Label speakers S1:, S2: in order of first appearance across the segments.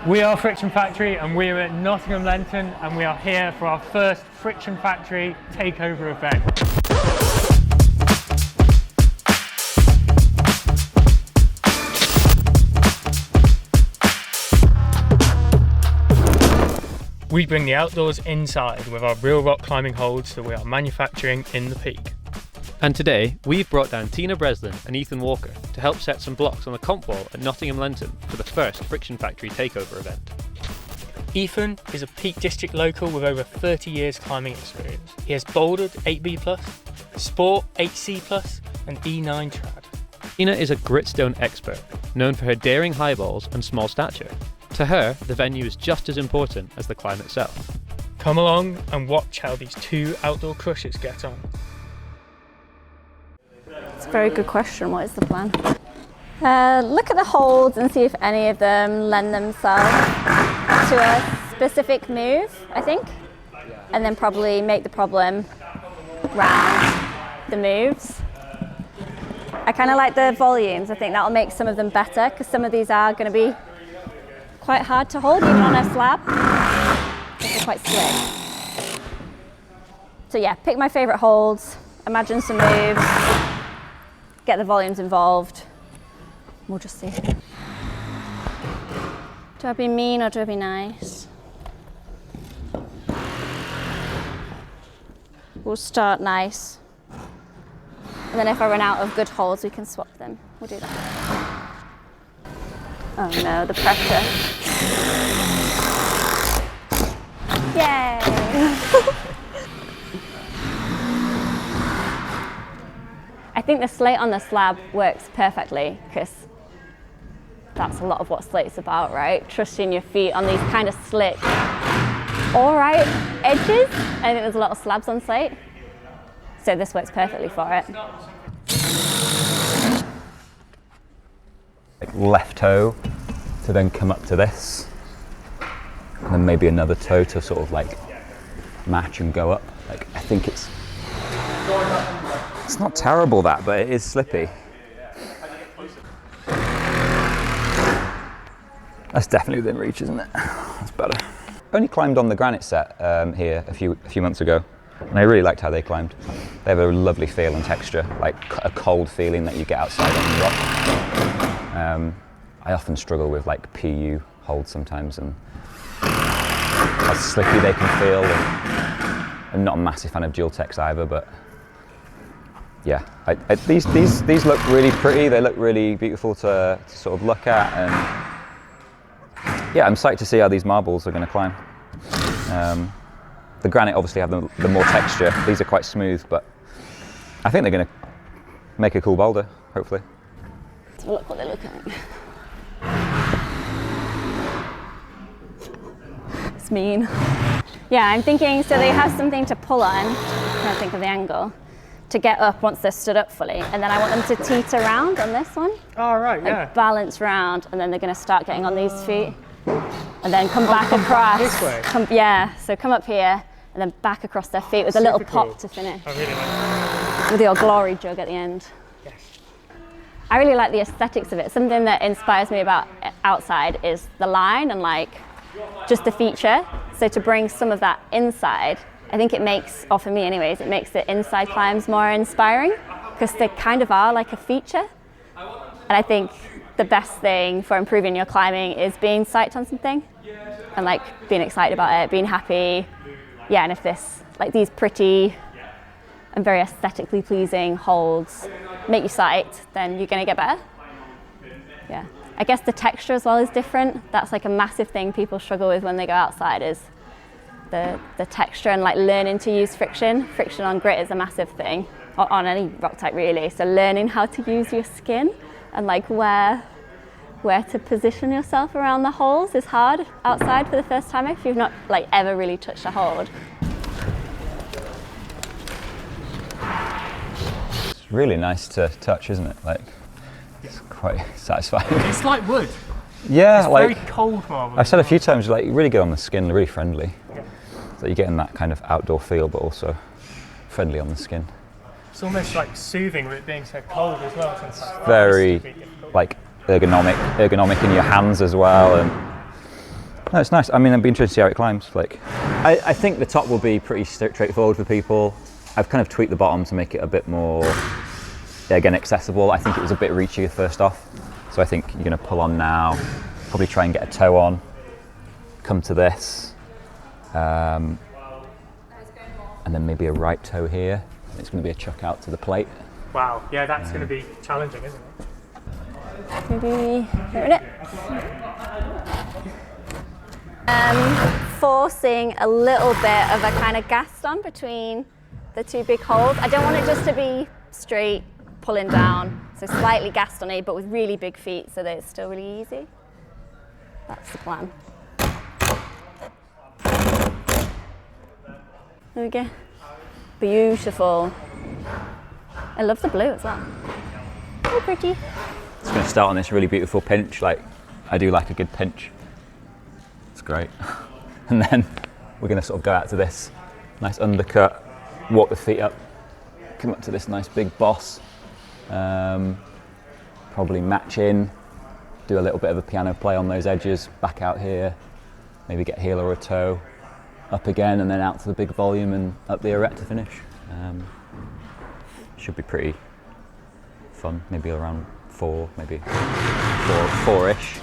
S1: We are Friction Factory and we're at Nottingham Lenton and we are here for our first Friction Factory takeover event. We bring the outdoors inside with our real rock climbing holds that we are manufacturing in the Peak.
S2: And today, we've brought down Tina Breslin and Ethan Walker to help set some blocks on the comp wall at Nottingham Lenton for the first Friction Factory takeover event.
S1: Ethan is a Peak District local with over 30 years climbing experience. He has bouldered 8B+, Sport 8C+, and E9 trad.
S2: Tina is a gritstone expert, known for her daring highballs and small stature. To her, the venue is just as important as the climb itself.
S1: Come along and watch how these two outdoor crushers get on.
S3: It's a very good question. What is the plan? Look at the holds and see if any of them lend themselves to a specific move, I think. And then probably make the problem round the moves. I kind of like the volumes. I think that'll make some of them better because some of these are going to be quite hard to hold even on a slab. They're quite slick. So yeah, pick my favourite holds, imagine some moves, get the volumes involved. We'll just see. Do I be mean or do I be nice? We'll start nice. And then if I run out of good holds, we can swap them. We'll do that. Oh no, the pressure. Yay! I think the slate on the slab works perfectly because that's a lot of what slate's about, right? Trusting your feet on these kind of slick, all right edges. I think there's a lot of slabs on slate, so this works perfectly for it.
S4: Like left toe to then come up to this, and then maybe another toe to sort of like match and go up. Like I think it's not terrible that, but it is slippy. That's definitely within reach, isn't it? That's better. Only climbed on the granite set here a few months ago, and I really liked how they climbed. They have a lovely feel and texture, like a cold feeling that you get outside on the rock. I often struggle with like PU holds sometimes, and how slippy they can feel. And I'm not a massive fan of Dual-Tex either, but yeah, these look really pretty. They look really beautiful to sort of look at, and yeah, I'm psyched to see how these marbles are going to climb. The granite obviously have the more texture. These are quite smooth, but I think they're going to make a cool boulder, hopefully.
S3: Let's have a look what they look like. It's mean. Yeah, I'm thinking, so they have something to pull on, I'm trying to think of the angle, to get up once they're stood up fully. And then I want them to teeter around on this one.
S1: Oh, right, yeah.
S3: Like balance round, and then they're going to start getting on these feet. And then come back across.
S1: This way?
S3: Yeah, so come up here, and then back across their feet with a little pop to finish.
S1: I really like that.
S3: With your glory jug at the end.
S1: Yes.
S3: I really like the aesthetics of it. Something that inspires me about outside is the line and like just the feature. So to bring some of that inside, I think it makes, or for me anyways, it makes the inside climbs more inspiring because they kind of are like a feature. And I think the best thing for improving your climbing is being psyched on something and like being excited about it, being happy. Yeah, and if this, like these pretty and very aesthetically pleasing holds make you psyched, then you're gonna get better. Yeah. I guess the texture as well is different. That's like a massive thing people struggle with when they go outside is the texture and like learning to use friction. Friction on grit is a massive thing, on any rock type really. So learning how to use your skin and like where to position yourself around the holes is hard outside for the first time if you've not like ever really touched a hold.
S4: It's really nice to touch, isn't it? Like, it's quite satisfying.
S1: It's like wood.
S4: Yeah,
S1: it's
S4: like
S1: very cold marble.
S4: I've said a few times, like really good on the skin, really friendly.
S1: Yeah.
S4: So you're getting that kind of outdoor feel, but also friendly on the skin.
S1: It's almost like soothing with it being so cold as well.
S4: Very like ergonomic in your hands as well, and No, it's nice. I mean, I'd be interested to see how it climbs. Like, I think the top will be pretty straightforward for people. I've kind of tweaked the bottom to make it a bit more, again, accessible. I think it was a bit reachy first off. So I think you're going to pull on now, probably try and get a toe on, come to this, and then maybe a right toe here. It's going to be a chuck out to the plate.
S1: Wow, yeah, that's going to be challenging, isn't it?
S3: Maybe here it. Forcing a little bit of a kind of Gaston between the two big holds. I don't want it just to be straight pulling down, so slightly Gaston-y, but with really big feet so that it's still really easy. That's the plan. There we go. Beautiful. I love the blue as well. So pretty.
S4: It's going to start on this really beautiful pinch. Like, I do like a good pinch. It's great. And then we're going to sort of go out to this nice undercut, walk the feet up, come up to this nice big boss, probably match in, do a little bit of a piano play on those edges, back out here, maybe get a heel or a toe, up again, and then out to the big volume and up the erector finish. Should be pretty fun, maybe around 4, maybe 4-ish.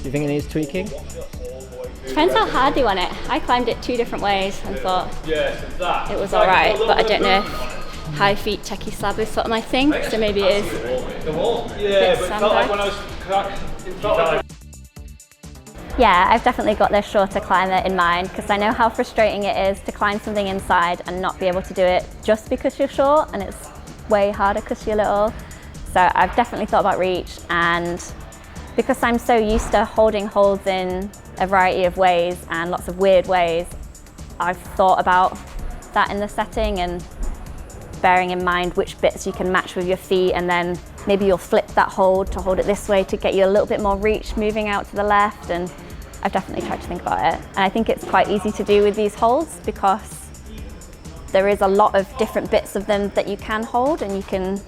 S2: Do you think it needs tweaking?
S3: Depends how hard you want it. I climbed it 2 different ways and thought it was alright, but I don't know if high feet techie slab is sort of my thing, so maybe it is a bit sandbag. Yeah, I've definitely got this shorter climber in mind because I know how frustrating it is to climb something inside and not be able to do it just because you're short, and it's way harder because you're little. So I've definitely thought about reach, and because I'm so used to holding holds in a variety of ways and lots of weird ways, I've thought about that in the setting and bearing in mind which bits you can match with your feet, and then maybe you'll flip that hold to hold it this way to get you a little bit more reach moving out to the left. And I've definitely tried to think about it. And I think it's quite easy to do with these holds because there is a lot of different bits of them that you can hold, and you can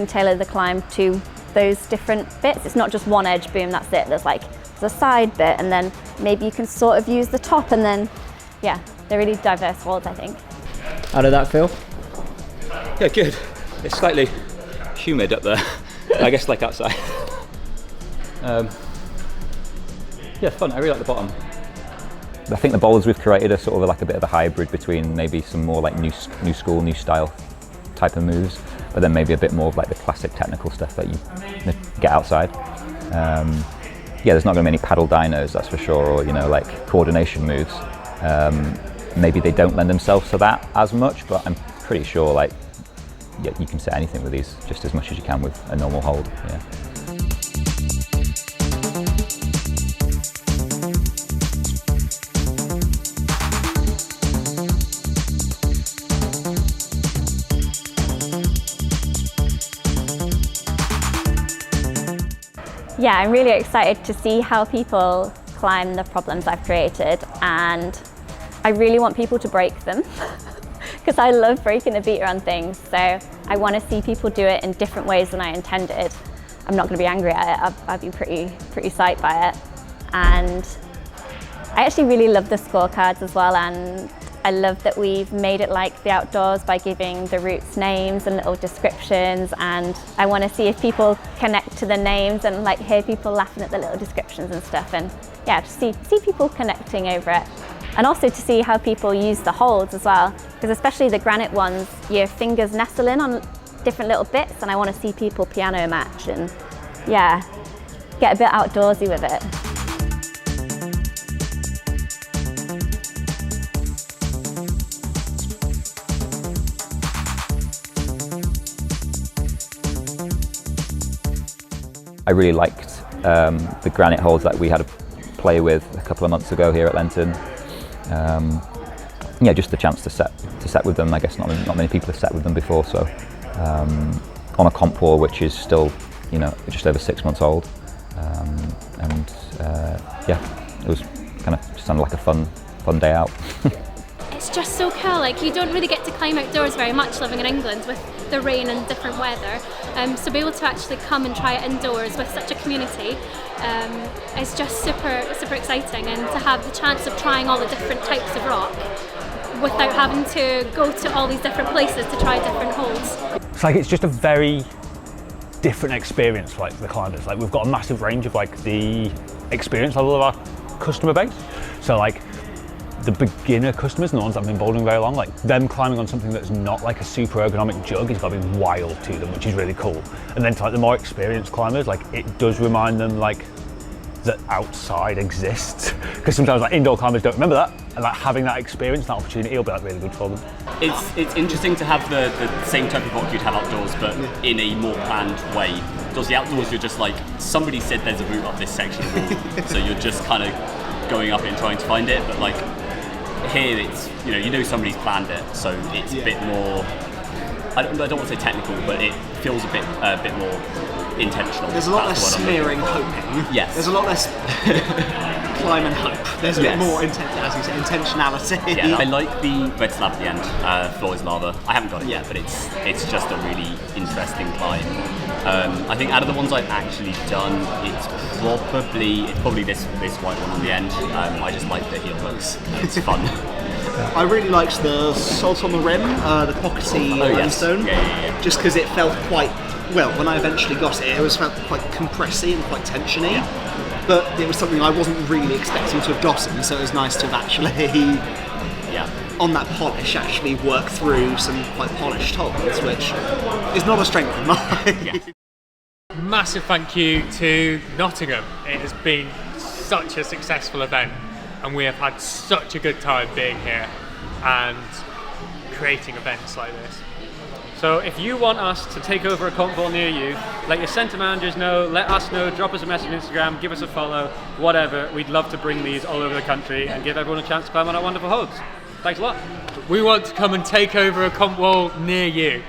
S3: tailor the climb to those different bits. It's not just one edge, boom, that's it. There's a side bit, and then maybe you can sort of use the top, and then, yeah, they're really diverse holds, I think.
S2: How did that feel?
S4: Yeah, good. It's slightly humid up there. I guess like outside. Yeah, fun. I really like the bottom. I think the boulders we've created are sort of like a bit of a hybrid between maybe some more like new school, new style type of moves, but then maybe a bit more of like the classic technical stuff that you get outside. Yeah, there's not going to be any paddle dynos, that's for sure, or like coordination moves. Maybe they don't lend themselves to that as much, but I'm pretty sure like you can set anything with these just as much as you can with a normal hold. Yeah.
S3: Yeah, I'm really excited to see how people climb the problems I've created, and I really want people to break them because I love breaking the beater on things. So I want to see people do it in different ways than I intended. I'm not going to be angry at it. I'll be pretty psyched by it. And I actually really love the scorecards as well, and I love that we've made it like the outdoors by giving the routes names and little descriptions, and I want to see if people connect to the names and like hear people laughing at the little descriptions and stuff, and yeah, to see people connecting over it. And also to see how people use the holds as well, because especially the granite ones, your fingers nestle in on different little bits, and I want to see people piano match and yeah, get a bit outdoorsy with it.
S4: I really liked the granite holds that we had a play with a couple of months ago here at Lenton. Yeah, just the chance to set with them. I guess not many people have set with them before, so on a comp wall which is still, you know, just over 6 months old, and yeah, it was kind of sounded like a fun day out.
S5: It's just so cool. Like, you don't really get to climb outdoors very much living in England with the rain and different weather. So be able to actually come and try it indoors with such a community is just super exciting, and to have the chance of trying all the different types of rock without having to go to all these different places to try different holds.
S6: It's like, it's just a very different experience for like the climbers. Like, we've got a massive range of like the experience level of our customer base. So like the beginner customers and the ones that have been bouldering very long, like them climbing on something that's not like a super ergonomic jug has got to be wild to them, which is really cool. And then to like the more experienced climbers, like it does remind them like that outside exists, because sometimes like indoor climbers don't remember that, and like having that experience, that opportunity will be like really good for them.
S7: It's interesting to have the same type of rock you'd have outdoors, but in a more planned way. Because the outdoors, you're just like, somebody said there's a route up this section of wall, so you're just kind of going up it and trying to find it. But like here, it's, you know somebody's planned it, so it's a bit more. I don't want to say technical, but it feels a bit more intentional.
S8: There's a lot less smearing, hoping.
S7: Yes.
S8: There's a lot less climb and hope. There's a bit more as you say, intentionality.
S7: Yeah, I like the red slab at the end. Floor is lava. I haven't got it yet, but it's just a really interesting climb. I think out of the ones I've actually done, it's probably this white one on the end. I just like the heel hooks. It's fun.
S8: I really liked the salt on the rim, the pockety limestone, just because it felt quite, well, when I eventually got it, it was felt quite compressy and quite tensiony, but it was something I wasn't really expecting to have gotten, so it was nice to have actually, on that polish, actually work through some quite polished holds, which is not a strength of mine.
S1: Massive thank you to Nottingham. It has been such a successful event, and we have had such a good time being here and creating events like this.
S2: So if you want us to take over a comp wall near you, let your centre managers know, let us know, drop us a message on Instagram, give us a follow, whatever. We'd love to bring these all over the country and give everyone a chance to climb on our wonderful holds. Thanks a lot.
S1: We want to come and take over a comp wall near you.